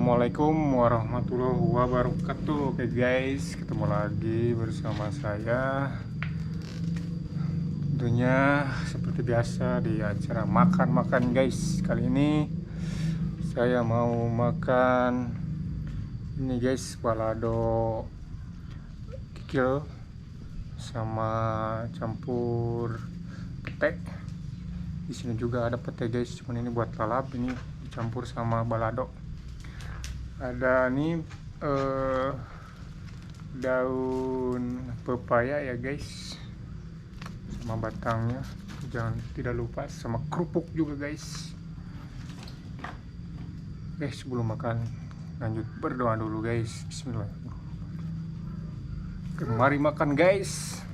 Assalamualaikum warahmatullahi wabarakatuh. Oke guys, ketemu lagi bersama saya. Tentunya seperti biasa di acara makan-makan guys. Kali ini saya mau makan ini guys, balado kikil sama campur pete. Di sini juga ada pete guys, cuman ini buat lalap, ini dicampur sama balado. Ada nih daun pepaya ya guys, sama batangnya, jangan tidak lupa, sama kerupuk juga guys. Guys, sebelum makan lanjut berdoa dulu guys. Bismillahirrahmanirrahim. Mari makan guys.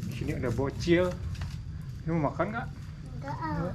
Di sini ada bocil. Ini mau makan nggak? Enggak.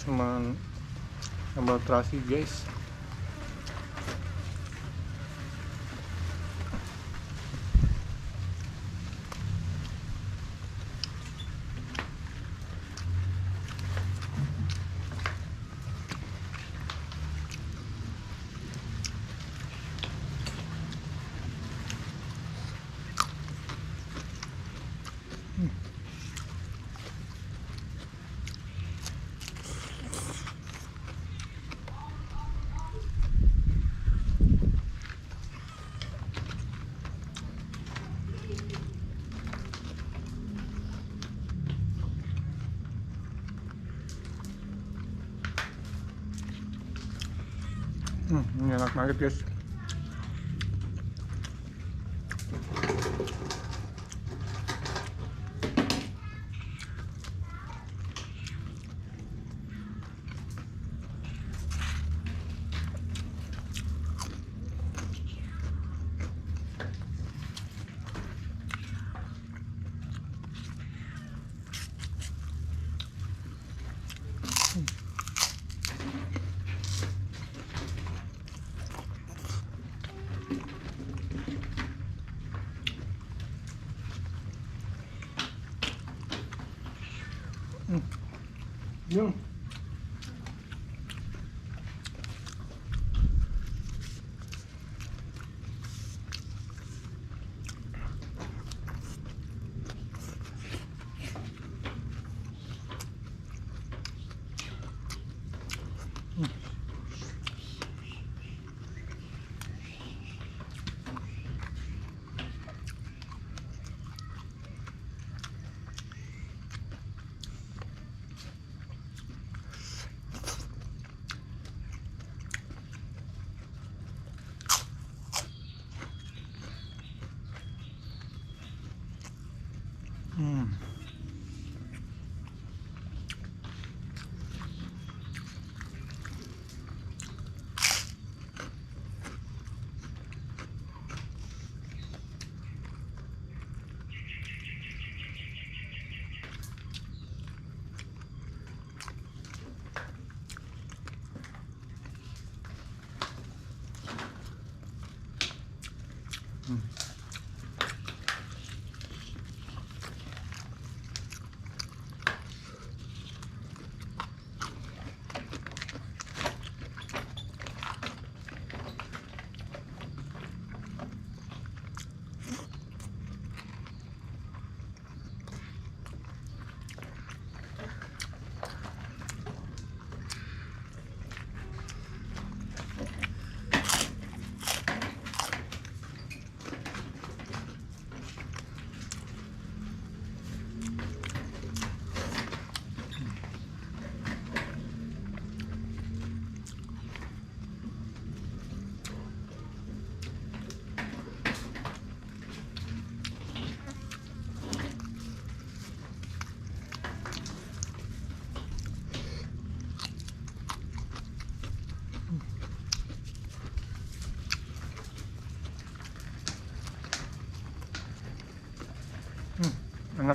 Sama sambal terasi guys. Ini enak banget guys. Yum.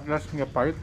Enak guys, nggak pahit.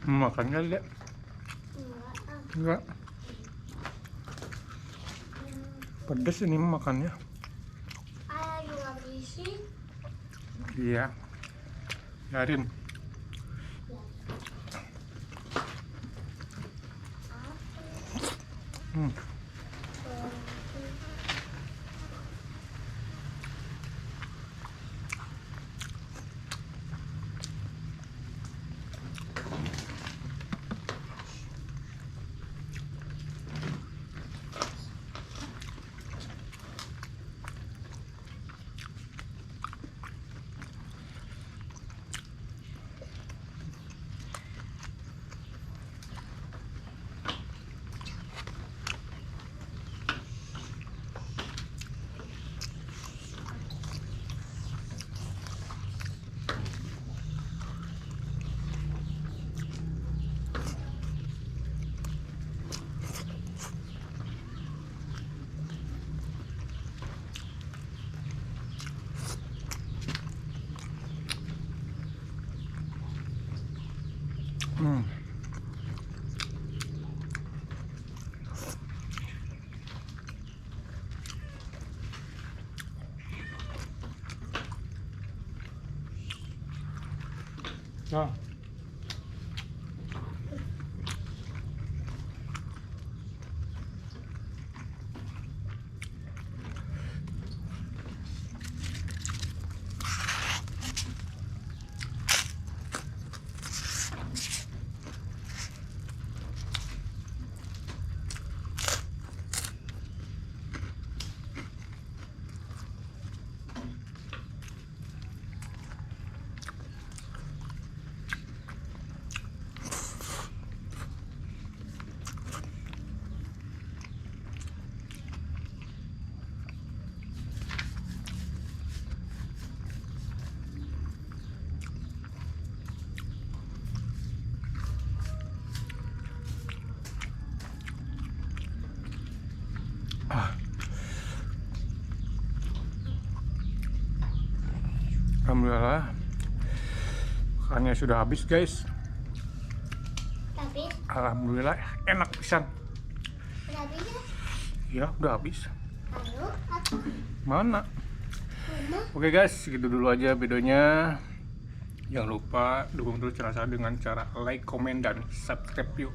Makannya lihat. Enggak. Pedas ini makannya. Ayah juga berisi. Iya. Biarin. Nah. Alhamdulillah makannya sudah habis guys. Tapi Alhamdulillah enak pisan. udah habis ya? Ya udah habis. Ayo, aku. Mana? Mama. Oke guys, segitu dulu aja videonya. Jangan lupa dukung terus channel saya dengan cara like, komen, dan subscribe yuk.